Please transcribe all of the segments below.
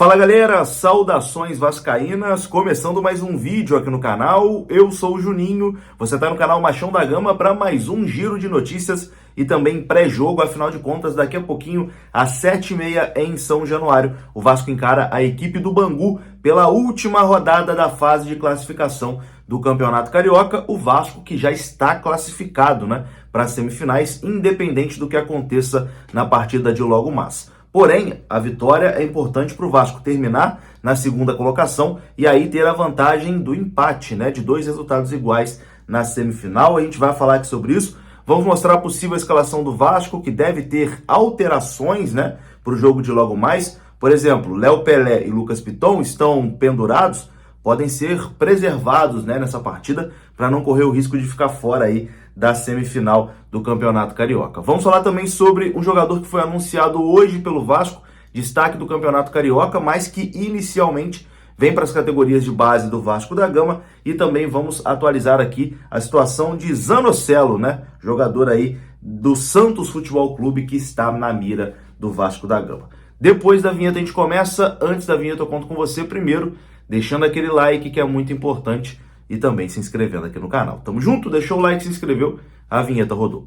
Fala galera, saudações vascaínas, começando mais um vídeo aqui no canal. Eu sou o Juninho, você está no canal Machão da Gama para mais um giro de notícias e também pré-jogo. Afinal de contas, daqui a pouquinho, às 7h30 em São Januário, o Vasco encara a equipe do Bangu pela última rodada da fase de classificação do Campeonato Carioca. O Vasco que já está classificado, para as semifinais, independente do que aconteça na partida de logo mais. Porém, a vitória é importante para o Vasco terminar na segunda colocação e aí ter a vantagem do empate, de 2 resultados iguais na semifinal. A gente vai falar aqui sobre isso. Vamos mostrar a possível escalação do Vasco, que deve ter alterações, para o jogo de logo mais. Por exemplo, Léo Pelé e Lucas Piton estão pendurados, podem ser preservados, nessa partida para não correr o risco de ficar fora aí da semifinal do Campeonato Carioca. Vamos falar também sobre um jogador que foi anunciado hoje pelo Vasco, destaque do Campeonato Carioca, mas que inicialmente vem para as categorias de base do Vasco da Gama, e também vamos atualizar aqui a situação de Zanocelo, jogador aí do Santos Futebol Clube, que está na mira do Vasco da Gama. Depois da vinheta a gente começa. Antes da vinheta eu conto com você primeiro, deixando aquele like que é muito importante e também se inscrevendo aqui no canal. Tamo junto? Deixou o like, se inscreveu, a vinheta rodou.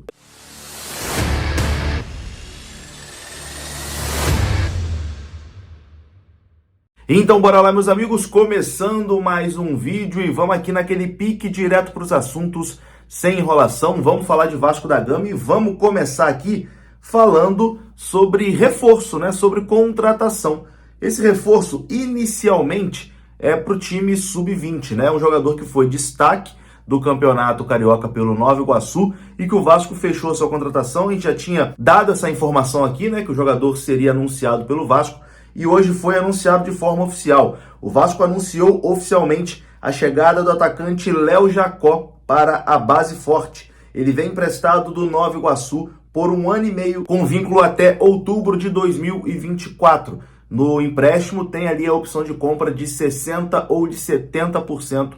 Então bora lá, meus amigos, começando mais um vídeo e vamos aqui naquele pique direto para os assuntos, sem enrolação. Vamos falar de Vasco da Gama e vamos começar aqui falando sobre reforço, sobre contratação. Esse reforço inicialmente é para o time sub-20, um jogador que foi destaque do Campeonato Carioca pelo Nova Iguaçu e que o Vasco fechou a sua contratação. A gente já tinha dado essa informação aqui, que o jogador seria anunciado pelo Vasco e hoje foi anunciado de forma oficial. O Vasco anunciou oficialmente a chegada do atacante Léo Jacó para a base forte. Ele vem emprestado do Nova Iguaçu por 1 ano e meio, com vínculo até outubro de 2024. No empréstimo tem ali a opção de compra de 60% ou de 70%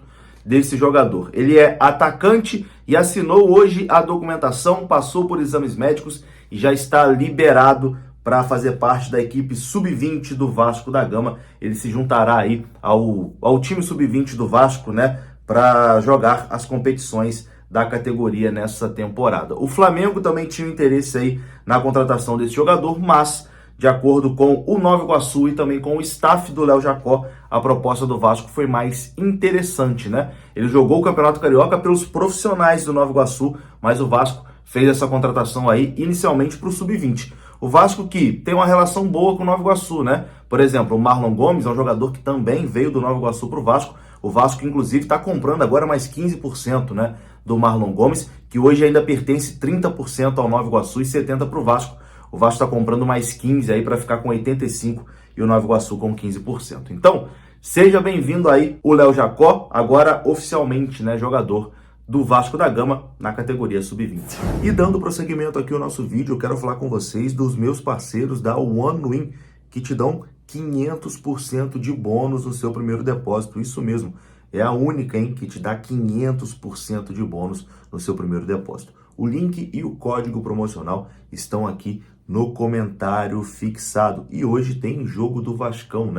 desse jogador. Ele é atacante e assinou hoje a documentação, passou por exames médicos e já está liberado para fazer parte da equipe sub-20 do Vasco da Gama. Ele se juntará aí ao time sub-20 do Vasco, para jogar as competições da categoria nessa temporada. O Flamengo também tinha interesse aí na contratação desse jogador, mas de acordo com o Nova Iguaçu e também com o staff do Léo Jacó, a proposta do Vasco foi mais interessante, Ele jogou o Campeonato Carioca pelos profissionais do Nova Iguaçu, mas o Vasco fez essa contratação aí inicialmente para o Sub-20. O Vasco que tem uma relação boa com o Nova Iguaçu, Por exemplo, o Marlon Gomes é um jogador que também veio do Nova Iguaçu para o Vasco. O Vasco, inclusive, está comprando agora mais 15%, do Marlon Gomes, que hoje ainda pertence 30% ao Nova Iguaçu e 70% para o Vasco. O Vasco está comprando mais 15% aí para ficar com 85% e o Nova Iguaçu com 15%. Então, seja bem-vindo aí o Léo Jacó, agora oficialmente, jogador do Vasco da Gama na categoria sub-20. E dando prosseguimento aqui ao nosso vídeo, eu quero falar com vocês dos meus parceiros da OneWin, que te dão 500% de bônus no seu primeiro depósito. Isso mesmo, é a única, que te dá 500% de bônus no seu primeiro depósito. O link e o código promocional estão aqui no comentário fixado. E hoje tem jogo do Vascão,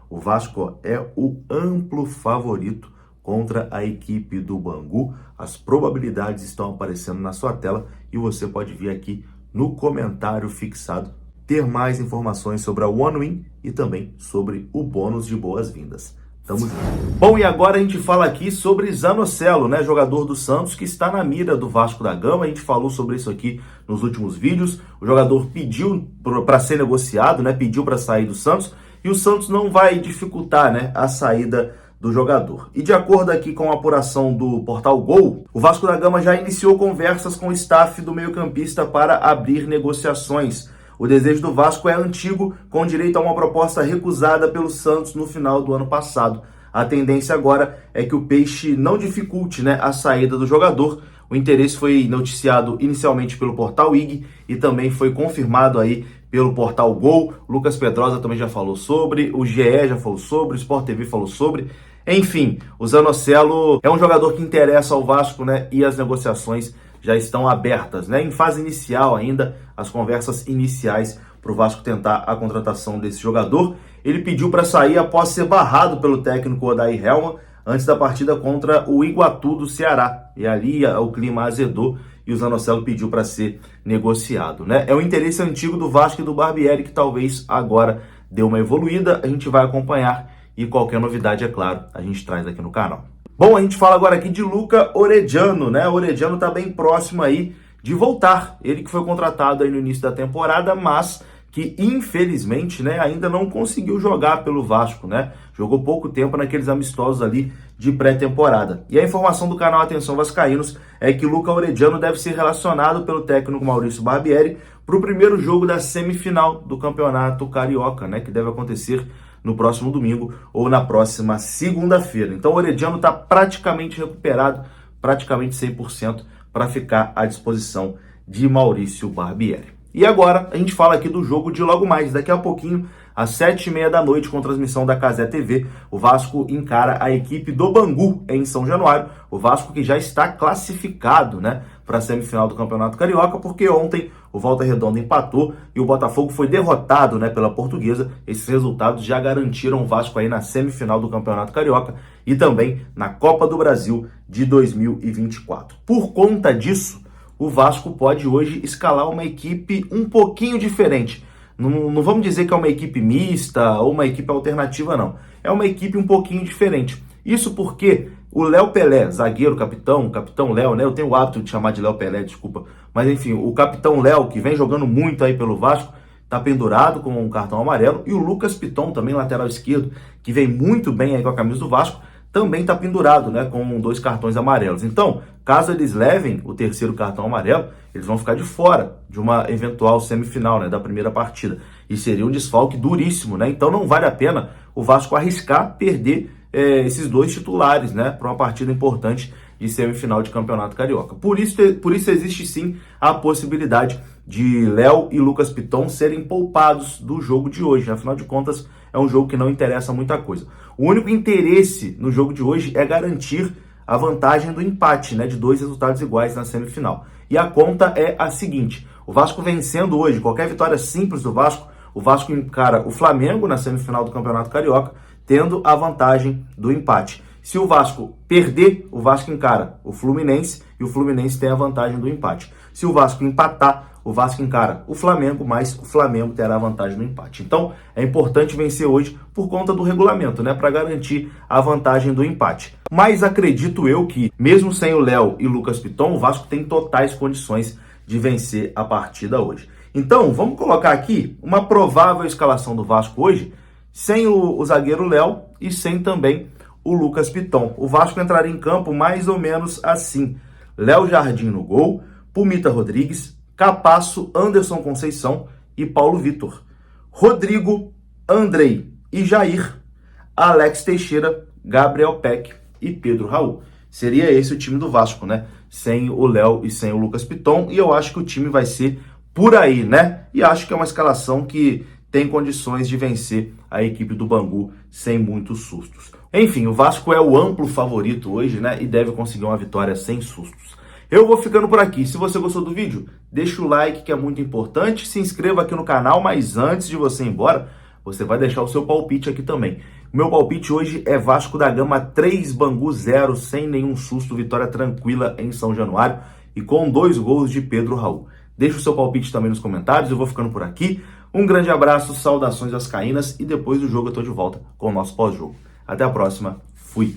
O Vasco é o amplo favorito contra a equipe do Bangu. As probabilidades estão aparecendo na sua tela e você pode vir aqui no comentário fixado ter mais informações sobre a OneWin e também sobre o bônus de boas-vindas. Tamo junto. Bom, e agora a gente fala aqui sobre Zanocelo, jogador do Santos, que está na mira do Vasco da Gama. A gente falou sobre isso aqui nos últimos vídeos. O jogador pediu para ser negociado, pediu para sair do Santos, e o Santos não vai dificultar, a saída do jogador. E de acordo aqui com a apuração do Portal Gol, o Vasco da Gama já iniciou conversas com o staff do meio-campista para abrir negociações. O desejo do Vasco é antigo, com direito a uma proposta recusada pelo Santos no final do ano passado. A tendência agora é que o Peixe não dificulte, a saída do jogador. O interesse foi noticiado inicialmente pelo Portal IG e também foi confirmado aí pelo Portal Gol. Lucas Pedrosa também já falou sobre, o GE já falou sobre, o Sport TV falou sobre. Enfim, o Zanocelo é um jogador que interessa ao Vasco, e as negociações já estão abertas, em fase inicial ainda, as conversas iniciais para o Vasco tentar a contratação desse jogador. ele pediu para sair após ser barrado pelo técnico Odair Hellmann antes da partida contra o Iguatu do Ceará. E ali o clima azedou e o Zanocelo pediu para ser negociado, né? É um interesse antigo do Vasco e do Barbieri que talvez agora deu uma evoluída. A gente vai acompanhar e qualquer novidade, é claro, a gente traz aqui no canal. Bom, a gente fala agora aqui de Luca Orediano, né? O Orediano tá bem próximo aí de voltar. Ele que foi contratado aí no início da temporada, mas que infelizmente, né, ainda não conseguiu jogar pelo Vasco, né? Jogou pouco tempo naqueles amistosos ali de pré-temporada. E a informação do canal Atenção Vascaínos é que Luca Orediano deve ser relacionado pelo técnico Maurício Barbieri para o primeiro jogo da semifinal do Campeonato Carioca, né, que deve acontecer no próximo domingo ou na próxima segunda-feira. Então o Orediano está praticamente recuperado, praticamente 100%, para ficar à disposição de Maurício Barbieri. E agora a gente fala aqui do jogo de logo mais, daqui a pouquinho, às 7h30 da noite, com transmissão da Cazé TV, o Vasco encara a equipe do Bangu em São Januário, o Vasco que já está classificado, né, para a semifinal do Campeonato Carioca, porque ontem o Volta Redonda empatou e o Botafogo foi derrotado, né, pela Portuguesa. Esses resultados já garantiram o Vasco aí na semifinal do Campeonato Carioca e também na Copa do Brasil de 2024. Por conta disso, o Vasco pode hoje escalar uma equipe um pouquinho diferente. Não vamos dizer que é uma equipe mista ou uma equipe alternativa, não. É uma equipe um pouquinho diferente. Isso porque o Léo Pelé, zagueiro, capitão Léo, né? Eu tenho o hábito de chamar de Léo Pelé, desculpa. Mas enfim, o capitão Léo, que vem jogando muito aí pelo Vasco, tá pendurado com um cartão amarelo. E o Lucas Piton, também lateral esquerdo, que vem muito bem aí com a camisa do Vasco, também está pendurado, né, com 2 cartões amarelos. Então, caso eles levem o terceiro cartão amarelo, eles vão ficar de fora de uma eventual semifinal, né, da primeira partida. E seria um desfalque duríssimo, né? Então não vale a pena o Vasco arriscar perder esses 2 titulares, né, para uma partida importante de semifinal de Campeonato Carioca. Por isso existe sim a possibilidade de Léo e Lucas Piton serem poupados do jogo de hoje. Afinal de contas, é um jogo que não interessa muita coisa. O único interesse no jogo de hoje é garantir a vantagem do empate, né, de 2 resultados iguais na semifinal. E a conta é a seguinte: o Vasco vencendo hoje, qualquer vitória simples do Vasco, o Vasco encara o Flamengo na semifinal do Campeonato Carioca, tendo a vantagem do empate. Se o Vasco perder, o Vasco encara o Fluminense e o Fluminense tem a vantagem do empate. Se o Vasco empatar, o Vasco encara o Flamengo, mas o Flamengo terá a vantagem do empate. Então, é importante vencer hoje por conta do regulamento, né, para garantir a vantagem do empate. Mas acredito eu que, mesmo sem o Léo e Lucas Piton, o Vasco tem totais condições de vencer a partida hoje. Então, vamos colocar aqui uma provável escalação do Vasco hoje, sem o zagueiro Léo e sem também o Lucas Piton. O Vasco entraria em campo mais ou menos assim: Léo Jardim no gol, Pumita Rodrigues, Capasso, Anderson Conceição e Paulo Vitor. Rodrigo, Andrei e Jair, Alex Teixeira, Gabriel Peck e Pedro Raul. Seria esse o time do Vasco, né? Sem o Léo e sem o Lucas Piton. E eu acho que o time vai ser por aí, né? E acho que é uma escalação que tem condições de vencer a equipe do Bangu sem muitos sustos. Enfim, o Vasco é o amplo favorito hoje, né? E deve conseguir uma vitória sem sustos. Eu vou ficando por aqui. Se você gostou do vídeo, deixa o like, que é muito importante. Se inscreva aqui no canal, mas antes de você ir embora, você vai deixar o seu palpite aqui também. O meu palpite hoje é Vasco da Gama 3, Bangu 0, sem nenhum susto, vitória tranquila em São Januário e com 2 gols de Pedro Raul. Deixa o seu palpite também nos comentários, eu vou ficando por aqui. Um grande abraço, saudações vascaínas e depois do jogo eu tô de volta com o nosso pós-jogo. Até a próxima, fui!